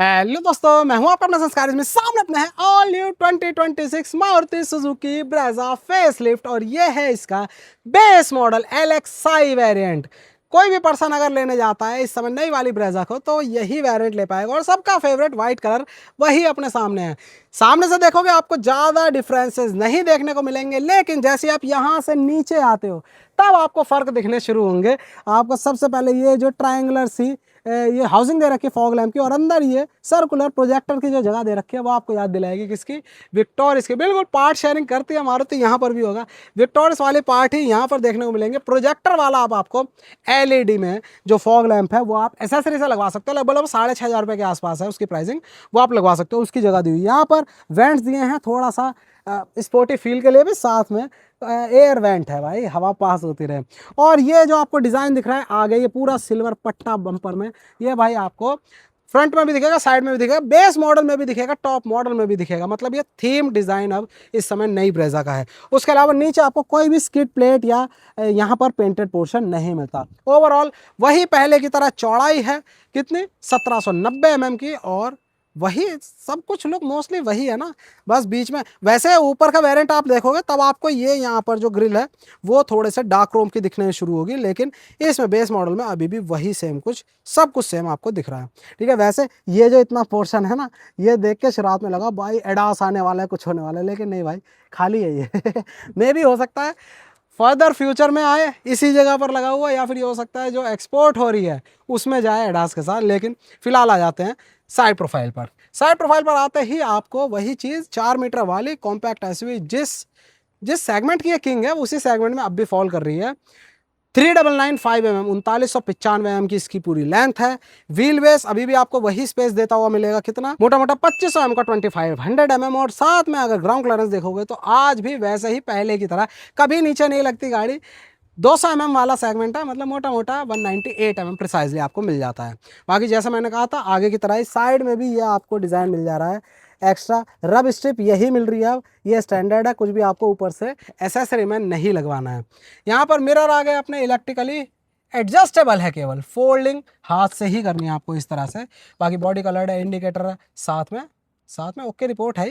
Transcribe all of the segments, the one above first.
Hello दोस्तों, मैं हूं आपका अपना संस्कार। इसमें सामने अपना है all new 2026 Maruti Suzuki Brezza facelift और ये है इसका बेस मॉडल LXi वेरिएंट। कोई भी पर्सन अगर लेने जाता है इस समय नई वाली ब्रेजा को तो यही वेरिएंट ले पाएगा और सबका फेवरेट वाइट कलर वही अपने सामने है। सामने से देखोगे आपको ज़्यादा डिफरेंसेस नहीं देखने को मिलेंगे, लेकिन जैसे आप यहाँ से नीचे आते हो तब आपको फ़र्क दिखने शुरू होंगे। आपको सबसे पहले ये जो ट्रायंगुलर सी ये हाउसिंग दे रखी है फॉग लैम्प की, और अंदर ये सर्कुलर प्रोजेक्टर की जो जगह दे रखी है वो आपको याद दिलाएगी किसकी, विक्टोरिस की। बिल्कुल पार्ट शेयरिंग करती है मारुति, यहाँ पर भी होगा। विक्टोरिस वाले पार्ट ही यहाँ पर देखने को मिलेंगे। प्रोजेक्टर वाला अब आपको LED में जो फॉग लैम्प है वो आप एसेसरी से लगवा सकते हो, लगभग 6,500 के आसपास है उसकी प्राइसिंग, वो आप लगवा सकते हो। उसकी जगह दी हुई यहाँ पर वेंट्स दिए हैं थोड़ा सा स्पोर्टी फील के लिए भी, साथ में एयर वेंट है भाई, हवा पास होती रहे। और ये जो आपको डिज़ाइन दिख रहा है आगे, ये पूरा सिल्वर पट्टा बम्पर में, ये भाई आपको फ्रंट में भी दिखेगा, साइड में भी दिखेगा, बेस मॉडल में भी दिखेगा, टॉप मॉडल में भी दिखेगा। मतलब ये थीम डिज़ाइन अब इस समय नई ब्रेजा का है। उसके अलावा नीचे आपको कोई भी स्किड प्लेट या यहाँ पर पेंटेड पोर्शन नहीं मिलता। ओवरऑल वही पहले की तरह चौड़ाई है, कितनी 1790 mm की, और वही सब कुछ लुक मोस्टली वही है ना, बस बीच में। वैसे ऊपर का वेरिएंट आप देखोगे तब आपको ये यहाँ पर जो ग्रिल है वो थोड़े से डार्क क्रोम की दिखने शुरू होगी, लेकिन इसमें बेस मॉडल में अभी भी वही सेम कुछ, सब कुछ सेम आपको दिख रहा है। ठीक है, वैसे ये जो इतना पोर्शन है ना, ये देख के शुरुआत में लगा भाई एडास आने वाला है, कुछ होने वाला है, लेकिन नहीं भाई, खाली है ये मे भी हो सकता है फर्दर फ्यूचर में आए इसी जगह पर लगा हुआ, या फिर ये हो सकता है जो एक्सपोर्ट हो रही है उसमें जाए एडास के साथ। लेकिन फिलहाल आ जाते हैं साइड प्रोफाइल पर। साइड प्रोफाइल पर आते ही आपको वही चीज़, 4 मीटर वाली कॉम्पैक्ट एसयूवी, जिस जिस सेगमेंट की ये किंग है उसी सेगमेंट में अब भी फॉल कर रही है। 3995 mm 3995 mm की इसकी पूरी लेंथ है। व्हील बेस अभी भी आपको वही स्पेस देता हुआ मिलेगा, कितना मोटा मोटा 2500 mm का 2500 mm, और साथ में अगर ग्राउंड क्लियरेंस देखोगे तो आज भी वैसे ही पहले की तरह कभी नीचे नहीं लगती गाड़ी। 200 mm वाला सेगमेंट है, मतलब मोटा मोटा 198 mm प्रिसाइजली आपको मिल जाता है। बाकी जैसा मैंने कहा था आगे की तरह ही साइड में भी ये आपको डिज़ाइन मिल जा रहा है। एक्स्ट्रा रब स्ट्रिप यही मिल रही है, अब ये स्टैंडर्ड है, कुछ भी आपको ऊपर से एसेसरी में नहीं लगवाना है। यहाँ पर मिरर आ गए अपने इलेक्ट्रिकली एडजस्टेबल है, केवल फोल्डिंग हाथ से ही करनी है आपको इस तरह से। बाकी बॉडी कलर्ड है, इंडिकेटर है साथ में ओके रिपोर्ट है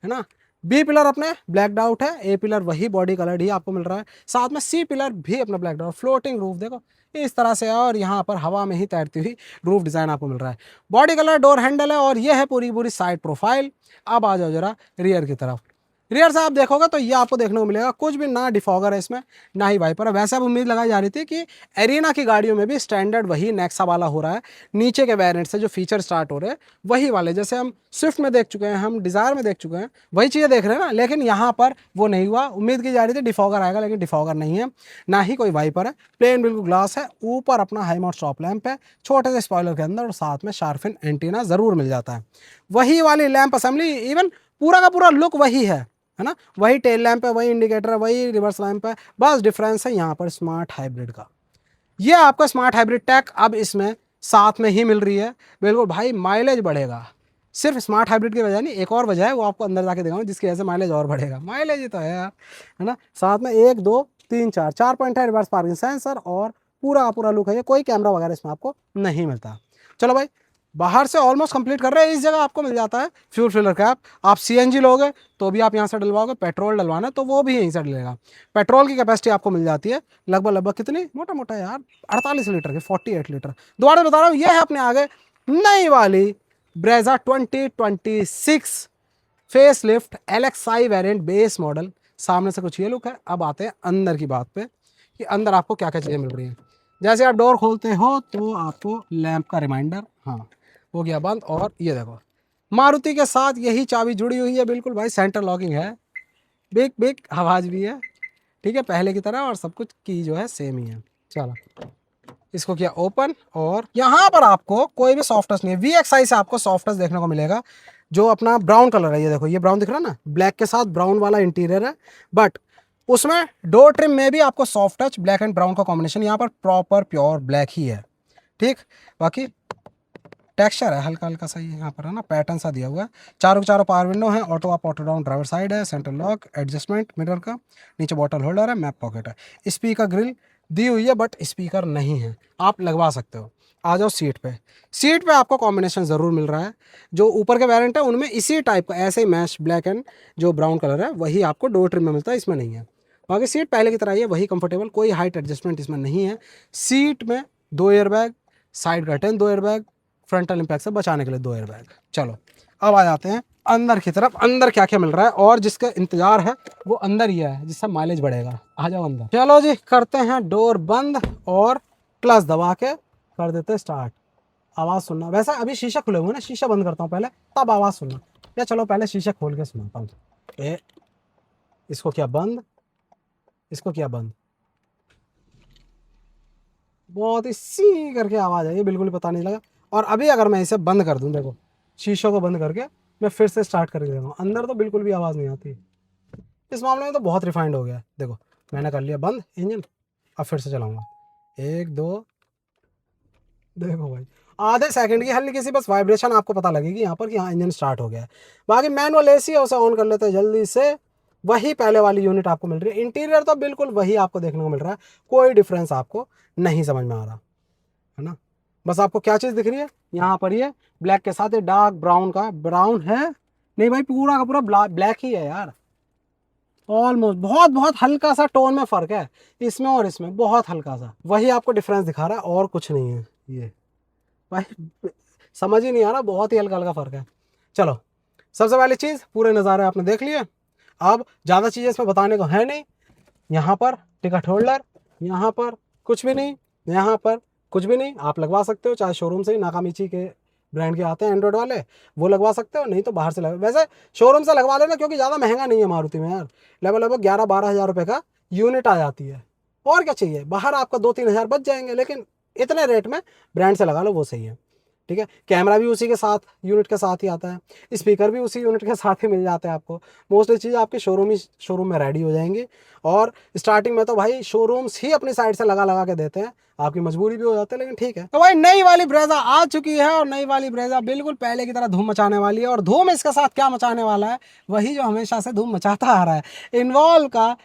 ना। बी पिलर अपने ब्लैक आउट है, ए पिलर वही बॉडी कलर्ड ही आपको मिल रहा है, साथ में सी पिलर भी अपना ब्लैक आउट। फ्लोटिंग रूफ देखो इस तरह से, और यहाँ पर हवा में ही तैरती हुई रूफ डिज़ाइन आपको मिल रहा है। बॉडी कलर डोर हैंडल है, और ये है पूरी पूरी साइड प्रोफाइल। अब आ जाओ जरा रियर की तरफ। रियर से आप देखोगे तो ये आपको देखने को मिलेगा कुछ भी ना डिफॉगर है इसमें, ना ही वाइपर है। वैसे अब उम्मीद लगाई जा रही थी कि एरिना की गाड़ियों में भी स्टैंडर्ड वही नेक्सा वाला हो रहा है, नीचे के वेरिएंट से जो फीचर स्टार्ट हो रहे हैं वही वाले, जैसे हम स्विफ्ट में देख चुके हैं, हम डिज़ायर में देख चुके हैं, वही चीज़ें देख रहे हैं ना। लेकिन यहाँ पर वो नहीं हुआ। उम्मीद की जा रही थी डिफॉगर आएगा, लेकिन डिफॉगर नहीं है, ना ही कोई वाइपर है, प्लेन बिल्कुल ग्लास है। ऊपर अपना हाई माउंट स्टॉप लैंप है छोटे से स्पॉइलर के अंदर, और साथ में शार्फिन एंटीना ज़रूर मिल जाता है। वही वाली लैंप असेंबली, इवन पूरा का पूरा लुक वही है ना। वही टेल लैंप है, वही इंडिकेटर है, वही रिवर्स लैंप है, बस डिफरेंस है यहाँ पर स्मार्ट हाइब्रिड का। ये आपका स्मार्ट हाइब्रिड टैग अब इसमें साथ में ही मिल रही है। बिल्कुल भाई माइलेज बढ़ेगा, सिर्फ स्मार्ट हाइब्रिड की वजह नहीं, एक और वजह है, वो आपको अंदर जाके दिखाऊंगा जिसकी वजह से माइलेज और बढ़ेगा। माइलेज ही तो है यार, है ना। साथ में 1 2 3 4 पॉइंट है, रिवर्स पार्किंग सेंसर, और पूरा पूरा लुक है। ये कोई कैमरा वगैरह इसमें आपको नहीं मिलता। चलो भाई, बाहर से ऑलमोस्ट कंप्लीट कर रहे हैं। इस जगह आपको मिल जाता है फ्यूल फिलर कैप। आप CNG लोगे तो भी आप यहाँ से डलवाओगे, पेट्रोल डलवाना है तो वो भी यहीं से डलेगा। पेट्रोल की कैपेसिटी आपको मिल जाती है लगभग कितनी, मोटा मोटा यार 48 लीटर की, 48 लीटर। दोबारा बता रहा हूँ, ये है अपने आगे नई वाली Brezza 2026 face lift LXi variant base model. सामने से कुछ ये लुक है। अब आते हैं अंदर की बात पे कि अंदर आपको क्या क्या चीज़ें मिल रही हैं। जैसे आप डोर खोलते हो तो आपको लैंप का रिमाइंडर, हाँ हो गया बंद। और ये देखो मारुति के साथ यही चाबी जुड़ी हुई है, बिल्कुल भाई सेंटर लॉकिंग है, बिग बिग आवाज़ भी है, ठीक है पहले की तरह, और सब कुछ की जो है सेम ही है। चलो इसको किया ओपन, और यहाँ पर आपको कोई भी सॉफ्ट टच नहीं है। VXi से आपको सॉफ्ट टच देखने को मिलेगा। जो अपना ब्राउन कलर है, ये देखो, ये ब्राउन दिख रहा है ना, ब्लैक के साथ ब्राउन वाला इंटीरियर है, बट उसमें डोर ट्रिम में भी आपको soft touch black and brown का कॉम्बिनेशन, यहाँ पर प्रॉपर प्योर ब्लैक ही है। ठीक, बाकी टेक्सचर है हल्का हल्का सा, यहाँ पर है ना पैटर्न सा दिया हुआ है। चारों के चारों पावर विंडो है, auto up auto down driver side है, सेंट्रल लॉक, एडजस्टमेंट मिरर का, नीचे बॉटल होल्डर है, मैप पॉकेट है। स्पीकर ग्रिल दी हुई है बट स्पीकर नहीं है, आप लगवा सकते हो। आ जाओ सीट पे। सीट पे आपको कॉम्बिनेशन ज़रूर मिल रहा है, जो ऊपर के वेरिएंट है उनमें इसी टाइप का ऐसे ही मैश ब्लैक एंड जो ब्राउन कलर है वही आपको डोर ट्रिम में मिलता है, इसमें नहीं है। बाकी सीट पहले की तरह ही है, वही कंफर्टेबल, कोई हाइट एडजस्टमेंट इसमें नहीं है। सीट में 2 airbag, side curtain 2 airbag, frontal impact से बचाने के लिए 2 एयरबैग। चलो अब आ जाते हैं अंदर की तरफ, अंदर क्या क्या मिल रहा है और जिसका इंतजार है वो अंदर ही है, जिससे माइलेज बढ़ेगा। आ जाओ अंदर। चलो जी करते हैं डोर बंद और क्लच दबा के कर देते स्टार्ट। आवाज़ सुनना, वैसे अभी शीशा खुले हुए ना, शीशा बंद करता हूँ पहले तब आवाज़ सुनना। या चलो पहले शीशा खोल के सुनाता हूँ। इसको किया बंद, इसको किया बंद, बहुत ही सी करके आवाज़ आई, बिल्कुल पता नहीं लगा। और अभी अगर मैं इसे बंद कर दूँ, देखो शीशों को बंद करके मैं फिर से स्टार्ट करके देखूँ, अंदर तो बिल्कुल भी आवाज़ नहीं आती। इस मामले में तो बहुत रिफाइंड हो गया। देखो मैंने कर लिया बंद इंजन, अब फिर से चलाऊँगा 1 2। देखो भाई आधे सेकंड की हल्की सी बस वाइब्रेशन आपको पता लगेगी यहाँ पर कि हाँ इंजन स्टार्ट हो गया है। बाकी मैनुअल एसी है, उसे ऑन कर लेते हैं जल्दी से। वही पहले वाली यूनिट आपको मिल रही है, इंटीरियर तो बिल्कुल वही आपको देखने को मिल रहा है, कोई डिफरेंस आपको नहीं समझ में आ रहा है ना। बस आपको क्या चीज़ दिख रही है यहाँ पर, ये ब्लैक के साथ ये डार्क ब्राउन का, ब्राउन है नहीं भाई, पूरा का पूरा ब्लैक ही है यार, ऑलमोस्ट। बहुत बहुत हल्का सा टोन में फ़र्क है इसमें और इसमें, बहुत हल्का सा, वही आपको डिफरेंस दिखा रहा है और कुछ नहीं है। ये भाई समझ ही नहीं आ रहा, बहुत ही हल्का हल्का फ़र्क है। चलो सबसे पहली चीज़, पूरे नज़ारे आपने देख लिए, अब ज़्यादा चीज़ें इसमें बताने को है नहीं। यहाँ पर टिकट होल्डर, यहाँ पर कुछ भी नहीं, यहाँ पर कुछ भी नहीं, आप लगवा सकते हो चाहे शोरूम से ही, नाकामिची के ब्रांड के आते हैं एंड्रॉयड वाले, वो लगवा सकते हो, नहीं तो बाहर से लगा, वैसे शोरूम से लगवा लेना क्योंकि ज़्यादा महंगा नहीं है मारुति में यार, लगभग 11-12 हज़ार रुपये का यूनिट आ जाती है। और क्या चाहिए, बाहर आपका 2-3 हज़ार बच जाएंगे, लेकिन इतने रेट में ब्रांड से लगा लो वो सही है। ठीक है, कैमरा भी उसी के साथ, यूनिट के साथ ही आता है, स्पीकर भी उसी यूनिट के साथ ही मिल जाते हैं आपको। मोस्टली चीज़ आपकी शोरूम में रेडी हो जाएंगी। और स्टार्टिंग में तो भाई शोरूम्स ही अपनी साइड से लगा लगा के देते हैं, आपकी मजबूरी भी हो जाती है, लेकिन ठीक है। तो भाई नई वाली ब्रेजा आ चुकी है और नई वाली ब्रेजा बिल्कुल पहले की तरह धूम मचाने वाली है। और धूम इसके साथ क्या मचाने वाला है, वही जो हमेशा से धूम मचाता आ रहा है, इन्वॉल्व का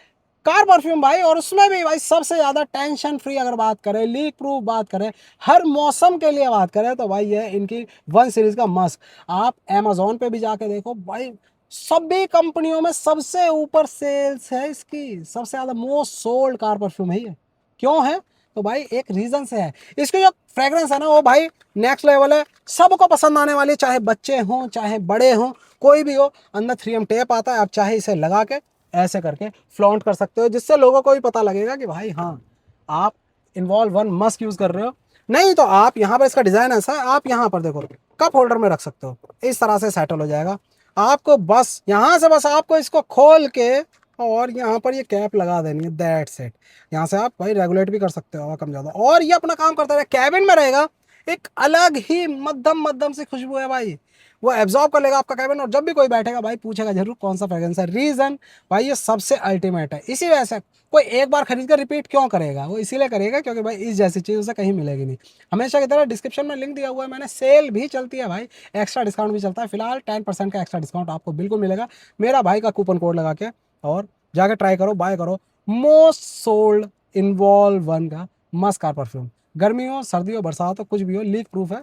कार परफ्यूम भाई। और उसमें भी भाई सबसे ज़्यादा टेंशन फ्री अगर बात करें, लीक प्रूफ बात करें, हर मौसम के लिए बात करें, तो भाई ये इनकी 1 सीरीज़ का मस्त। आप अमेजोन पे भी जाके देखो भाई, सभी कंपनियों में सबसे ऊपर सेल्स है इसकी, सबसे ज़्यादा मोस्ट सोल्ड कार परफ्यूम है ये। क्यों है, तो भाई एक रीज़न से है। इसकी जो फ्रेग्रेंस है ना वो भाई नेक्स्ट लेवल है, सबको पसंद आने वाली, चाहे बच्चे हों चाहे बड़े हों, कोई भी हो। अंदर 3M टेप आता है, आप चाहे इसे लगा के ऐसे करके फ्लॉन्ट कर सकते हो, जिससे लोगों को भी पता लगेगा कि भाई हाँ आप इन्वॉल्व 1 मस्क यूज़ कर रहे हो। नहीं तो आप यहाँ पर, इसका डिज़ाइन ऐसा है, आप यहाँ पर देखो कप होल्डर में रख सकते हो, इस तरह से सेटल हो जाएगा आपको। बस यहाँ से बस आपको इसको खोल के और यहाँ पर ये कैप लगा देनी है, दैट सेट। यहाँ से आप भाई रेगुलेट भी कर सकते हो कम ज़्यादा, और ये अपना काम करता है। कैबिन में रहेगा एक अलग ही मध्यम मध्यम सी खुशबू है भाई, वो एब्जॉर्ब कर लेगा आपका कैबिन। और जब भी कोई बैठेगा भाई पूछेगा जरूर कौन सा फ्रेग्रेंस है। रीज़न भाई ये सबसे अल्टीमेट है, इसी वजह से कोई एक बार खरीद कर रिपीट क्यों करेगा, वो इसीलिए करेगा क्योंकि भाई इस जैसी चीज़ उसे कहीं मिलेगी नहीं। हमेशा की तरह डिस्क्रिप्शन में लिंक दिया हुआ है मैंने, सेल भी चलती है भाई, एक्स्ट्रा डिस्काउंट भी चलता है। फिलहाल 10% का एक्स्ट्रा डिस्काउंट आपको बिल्कुल मिलेगा मेरा भाई का कूपन कोड लगा के, और जाके ट्राई करो, बाय करो। मोस्ट सोल्ड इन्वॉल्व 1 का मस्त कार परफ्यूम, गर्मी हो सर्दी हो बरसात हो कुछ भी हो, लीक प्रूफ है,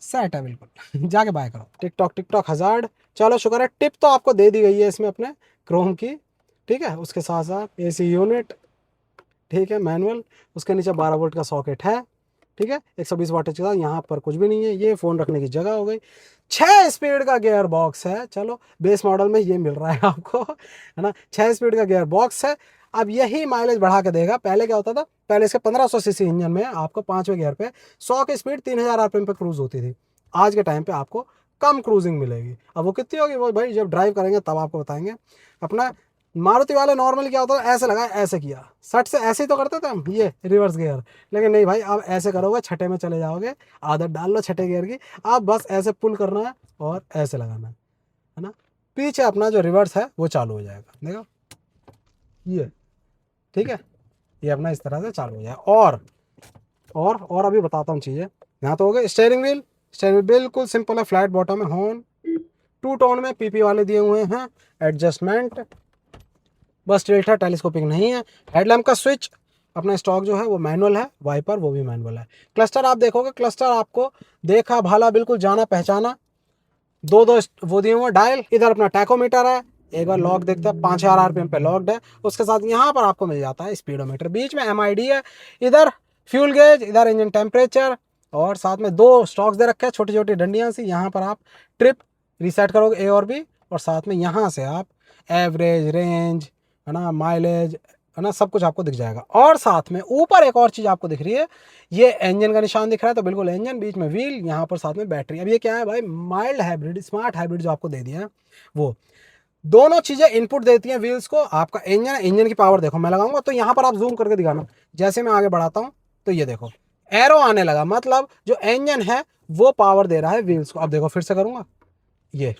सेट है बिल्कुल। जाके बाय करो। टिकटॉक हज़ार्ड, चलो शुक्र है टिप तो आपको दे दी गई है इसमें अपने क्रोम की। ठीक है, उसके साथ साथ AC यूनिट, ठीक है, मैनुअल, उसके नीचे 12 वोल्ट का सॉकेट है। ठीक है, 120 वाट के साथ, यहाँ पर कुछ भी नहीं है, ये फ़ोन रखने की जगह हो गई। 6 स्पीड का गियर बॉक्स है, चलो बेस मॉडल में ये मिल रहा है आपको, है ना। 6 स्पीड का गियर बॉक्स है। अब यही माइलेज बढ़ा के देगा। पहले क्या होता था, पहले इसके 1500 सीसी इंजन में आपको 5वें गियर पे 100 की स्पीड 3000 RPM पे क्रूज होती थी। आज के टाइम पे आपको कम क्रूजिंग मिलेगी। अब वो कितनी होगी वो भाई जब ड्राइव करेंगे तब आपको बताएंगे। अपना मारुति वाले नॉर्मली क्या होता है, ऐसे लगाया ऐसे किया, सट से ऐसे ही तो करते थे हम, ये रिवर्स गियर। लेकिन नहीं भाई, अब ऐसे करोगे छठे में चले जाओगे, आदत डाल लो छठे गियर की। अब बस ऐसे पुल करना है और ऐसे लगाना है ना, पीछे अपना जो रिवर्स है वो चालू हो जाएगा। देखो ये, ठीक है, ये अपना इस तरह से चालू हो जाए। और अभी बताता हूँ चीज़ें। यहाँ तो हो गए स्टेयरिंग व्हील बिल्कुल सिंपल है, फ्लैट बॉटम है। हॉर्न 2 टोन में PP वाले दिए हुए हैं। एडजस्टमेंट बस टिल्ट है, टेलीस्कोपिक नहीं है। हेडलैम्प का स्विच अपना स्टॉक जो है वो मैनुअल है, वाइपर वो भी मैनुअल है। क्लस्टर आप देखोगे, क्लस्टर आपको देखा भाला बिल्कुल जाना पहचाना, दो दो वो दिए हुए डायल। इधर अपना टैकोमीटर है, एक बार लॉक देखते हैं, 5000 आरपीएम पे लॉक्ड है। उसके साथ यहाँ पर आपको मिल जाता है स्पीडोमीटर, बीच में एमआईडी है, इधर फ्यूल गेज, इधर इंजन टेम्परेचर, और साथ में दो स्टॉक्स दे रखे हैं छोटी छोटी डंडियां सी। यहाँ पर आप ट्रिप रीसेट करोगे ए और बी, और साथ में यहाँ से आप एवरेज, रेंज, है ना, माइलेज, है ना, सब कुछ आपको दिख जाएगा। और साथ में ऊपर एक और चीज़ आपको दिख रही है, ये इंजन का निशान दिख रहा है, तो बिल्कुल इंजन, बीच में व्हील, यहाँ पर साथ में बैटरी। अब ये क्या है भाई, माइल्ड हाइब्रिड, स्मार्ट हाइब्रिड जो आपको दे दिया है वो। दोनों चीज़ें इनपुट देती हैं व्हील्स को। आपका इंजन, इंजन की पावर देखो, मैं लगाऊंगा तो यहाँ पर आप जूम करके दिखाना, जैसे मैं आगे बढ़ाता हूँ तो ये देखो एरो आने लगा, मतलब जो इंजन है वो पावर दे रहा है व्हील्स को। अब देखो फिर से करूँगा, ये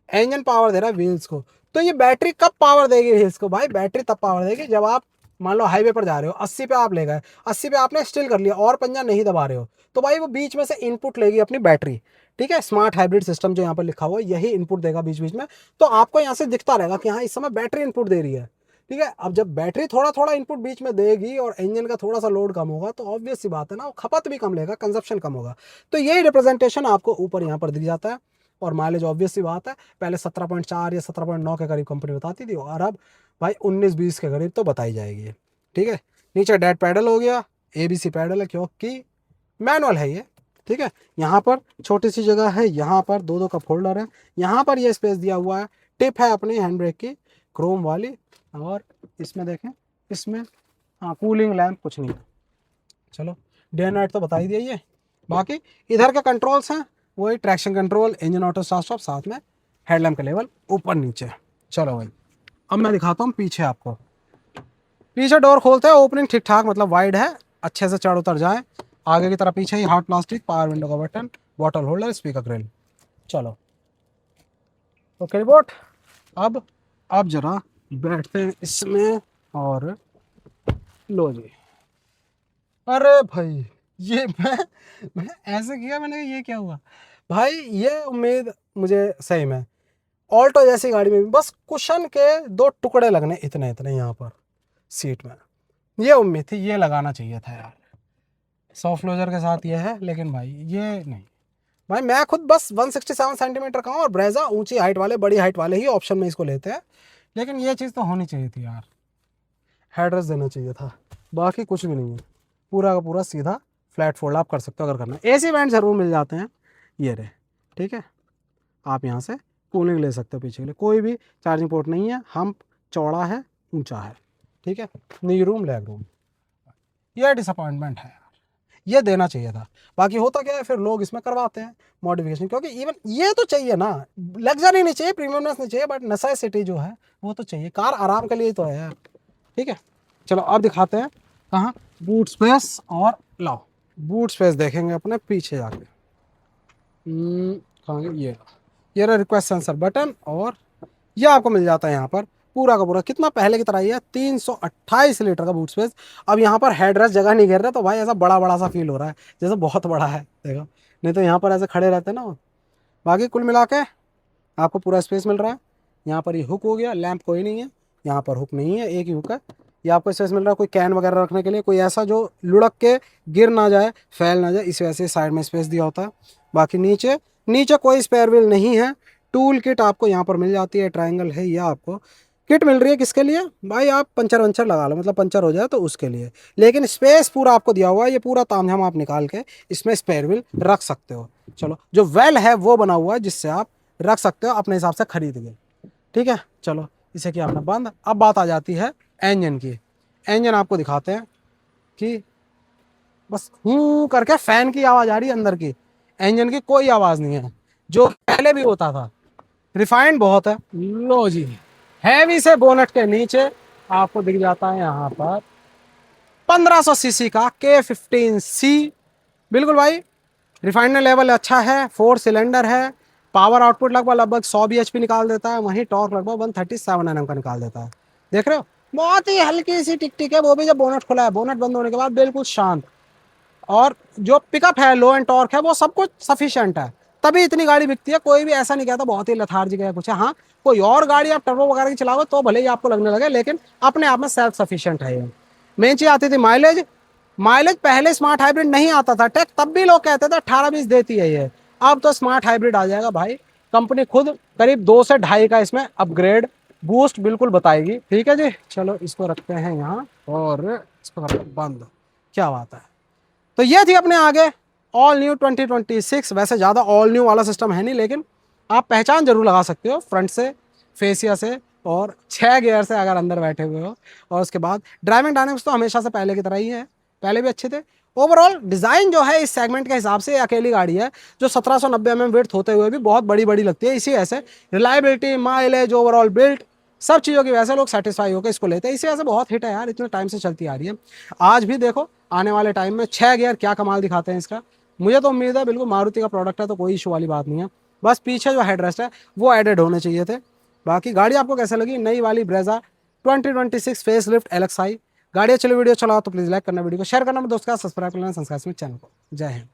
इंजन पावर दे रहा है व्हील्स को। तो ये बैटरी कब पावर देगी व्हील्स को? भाई बैटरी तब पावर देगी जब आप मान लो हाईवे पर जा रहे हो, 80 पे आप ले गए, 80 पे आपने स्टिल कर लिया और पंजा नहीं दबा रहे हो, तो भाई वो बीच में से इनपुट लेगी अपनी बैटरी। ठीक है, स्मार्ट हाइब्रिड सिस्टम जो यहाँ पर लिखा हुआ है यही इनपुट देगा बीच बीच में। तो आपको यहाँ से दिखता रहेगा कि हाँ इस समय बैटरी इनपुट दे रही है। ठीक है, अब जब बैटरी थोड़ा थोड़ा इनपुट बीच में देगी और इंजन का थोड़ा सा लोड कम होगा, तो ऑब्वियस सी बात है ना, वो खपत भी कम लेगा, कंजप्शन कम होगा। तो यही रिप्रेजेंटेशन आपको ऊपर यहाँ पर दिख जाता है। और माइलेज ऑब्वियस सी बात है, पहले 17.4 या 17.9 के करीब कंपनी बताती थी, और अब भाई 19-20 के करीब तो बताई जाएगी। ठीक है, नीचे डेड पैडल हो गया, ABC पैडल है क्योंकि मैनुअल है ये। ठीक है, यहाँ पर छोटी सी जगह है, यहाँ पर दो दो का फोल्डर है, यहाँ पर ये स्पेस दिया हुआ है। टिप है अपनी हैंड ब्रेक की, क्रोम वाली, और इसमें देखें, इसमें हाँ कूलिंग लैंप कुछ नहीं है। चलो डे नाइट तो बता ही दिया ये। बाकी इधर के कंट्रोल्स हैं वही, traction control, engine auto start stop, साथ में हेडलैम्प का लेवल ऊपर नीचे। चलो भाई अब मैं दिखाता हूँ पीछे आपको। पीछे डोर खोलते हैं, ओपनिंग ठीक ठाक, मतलब वाइड है, अच्छे से चढ़ उतर जाए। आगे की तरफ पीछे ही हार्ड प्लास्टिक, पावर विंडो का button, bottle holder, speaker grill. चलो ओके रिपोर्ट। अब जरा बैठते हैं इसमें, और लो जी। अरे भाई ये मैं ऐसे किया, मैंने कहा ये क्या हुआ भाई, ये उम्मीद मुझे सही में ऑल्टो जैसी गाड़ी में भी बस कुशन के दो टुकड़े लगने, इतने इतने यहाँ पर सीट में, ये उम्मीद थी, ये लगाना चाहिए था यार। सॉफ्ट क्लोजर के साथ ये है, लेकिन भाई ये नहीं। भाई मैं खुद बस 167 सेंटीमीटर का हूँ, और ब्रेजा ऊंची हाइट वाले, बड़ी हाइट वाले ही ऑप्शन में इसको लेते हैं, लेकिन ये चीज़ तो होनी चाहिए थी यार, हेडरेस्ट देना चाहिए था। बाकी कुछ भी नहीं है, पूरा का पूरा सीधा फ्लैट फोल्ड आप कर सकते हो अगर करना है। AC वेंट ज़रूर मिल जाते हैं, ये रहे। ठीक है, आप यहाँ से कूलिंग ले सकते हो पीछे के लिए, कोई भी चार्जिंग पोर्ट नहीं है, हम्प चौड़ा है, ऊंचा है। ठीक है, नी रूम, लेग रूम, ये डिसअपॉइंटमेंट है, ये देना चाहिए था। बाकी होता क्या है, फिर लोग इसमें करवाते हैं मॉडिफिकेशन, क्योंकि इवन ये तो चाहिए ना, लग्जरी नहीं चाहिए, प्रीमियमनेस नहीं चाहिए, बट नेसेसिटी जो है वो तो चाहिए। कार आराम के लिए तो है यार। ठीक है, चलो अब दिखाते हैं कहाँ बूट स्पेस, और लाओ बूट स्पेस देखेंगे अपने पीछे जाके। कहाँ गया? ये रहा रिक्वेस्ट सेंसर बटन, और ये आपको मिल जाता है यहाँ पर पूरा का पूरा, कितना पहले की तरह ही है, 328 लीटर का बूट स्पेस। अब यहाँ पर हेडरेस्ट जगह नहीं घेर रहा, तो भाई ऐसा बड़ा बड़ा सा फील हो रहा है, जैसे बहुत बड़ा है, देखो, नहीं तो यहाँ पर ऐसे खड़े रहते ना। बाकी कुल मिला के आपको पूरा स्पेस मिल रहा है। यहाँ पर ये हुक हो गया, लैंप कोई नहीं है, यहाँ पर हुक नहीं है, एक ही हुक है। ये आपको स्पेस मिल रहा है कोई कैन वगैरह रखने के लिए, कोई ऐसा जो लुढ़क के गिर ना जाए, फैल ना जाए, इस वजह से साइड में स्पेस दिया होता है। बाकी नीचे नीचे कोई स्पेयर व्हील नहीं है। टूल किट आपको यहाँ पर मिल जाती है, ट्रायंगल है, यह आपको किट मिल रही है किसके लिए भाई, आप पंचर वंचर लगा लो, मतलब पंचर हो जाए तो उसके लिए, लेकिन स्पेस पूरा आपको दिया हुआ है। ये पूरा तामझाम आप निकाल के इसमें स्पेयर व्हील रख सकते हो। चलो जो वेल है वो बना हुआ है, जिससे आप रख सकते हो अपने हिसाब से खरीद के। ठीक है, चलो इसे किया आपने बंद। अब बात आ जाती है इंजन की। इंजन आपको दिखाते हैं कि बस हूँ करके फैन की आवाज़ आ रही है अंदर की, इंजन की कोई आवाज़ नहीं है, जो पहले भी होता था। रिफाइंड बहुत है। लो जी, हैवी से बोनट के नीचे आपको दिख जाता है यहाँ पर 1500 सीसी का K15C। बिल्कुल भाई, रिफाइनर लेवल अच्छा है, 4 सिलेंडर है, पावर आउटपुट लगभग 100 bhp निकाल देता है, वहीं टॉर्क लगभग 137 Nm का निकाल देता है। देख रहे हो, बहुत ही हल्की सी टिक टिक है, वो भी जब बोनट खुला है, बोनट बंद होने के बाद बिल्कुल शांत। और जो पिकअप है, लो एंड टॉर्क है, वो सब कुछ सफिशिएंट है, तभी इतनी गाड़ी बिकती है। कोई भी ऐसा नहीं कहता बहुत ही लथार्जिक है कुछ है। हाँ, कोई और गाड़ी आप टर्बो वगैरह की चलाओ तो भले ही आपको लगने लगे, लेकिन अपने आप में सेल्फ सफिशिएंट है ये। मेन चीज आती थी माइलेज। माइलेज पहले स्मार्ट हाइब्रिड नहीं आता था टेक, तब भी लोग कहते थे 18-20 देती है ये। अब तो स्मार्ट हाइब्रिड आ जाएगा भाई, कंपनी खुद करीब 2 से 2.5 का इसमें अपग्रेड बूस्ट बिल्कुल बताएगी। ठीक है जी, चलो इसको रखते हैं यहाँ और इसको करते हैं बंद। क्या बात है। तो ये थी अपने आगे ऑल न्यू 2026। वैसे ज़्यादा ऑल न्यू वाला सिस्टम है नहीं, लेकिन आप पहचान जरूर लगा सकते हो फ्रंट से, फेसिया से और 6 गियर से अगर अंदर बैठे हुए हो। और उसके बाद ड्राइविंग डायनेमिक्स तो हमेशा से पहले की तरह ही है, पहले भी अच्छे थे। ओवरऑल डिज़ाइन जो है इस सेगमेंट के हिसाब से अकेली गाड़ी है जो 1790 mm विड्थ होते हुए भी बहुत बड़ी बड़ी लगती है। इसी वजह से रिलायबिलिटी, माइलेज, ओवरऑल बिल्ट, सब चीज़ों की वजह से लोग सेटिस्फाई होकर इसको लेते हैं। इसी वजह से बहुत हिट है यार, इतने टाइम से चलती आ रही है। आज भी देखो आने वाले टाइम में 6 गियर क्या कमाल दिखाते हैं इसका। मुझे तो उम्मीद है, बिल्कुल मारुति का प्रोडक्ट है तो कोई इशू वाली बात नहीं है। बस पीछे जो हेडरेस्ट है वो एडेड होने चाहिए थे। बाकी गाड़ी आपको कैसे लगी, नई वाली ब्रेजा 2026 फेस लिफ्ट LXi गाड़ी? चलो वीडियो चलाओ तो प्लीज़ लाइक करना, वीडियो को शेयर करना, दोस्त का सब्सक्राइब करना संस्कार चैनल को। जय हिंद।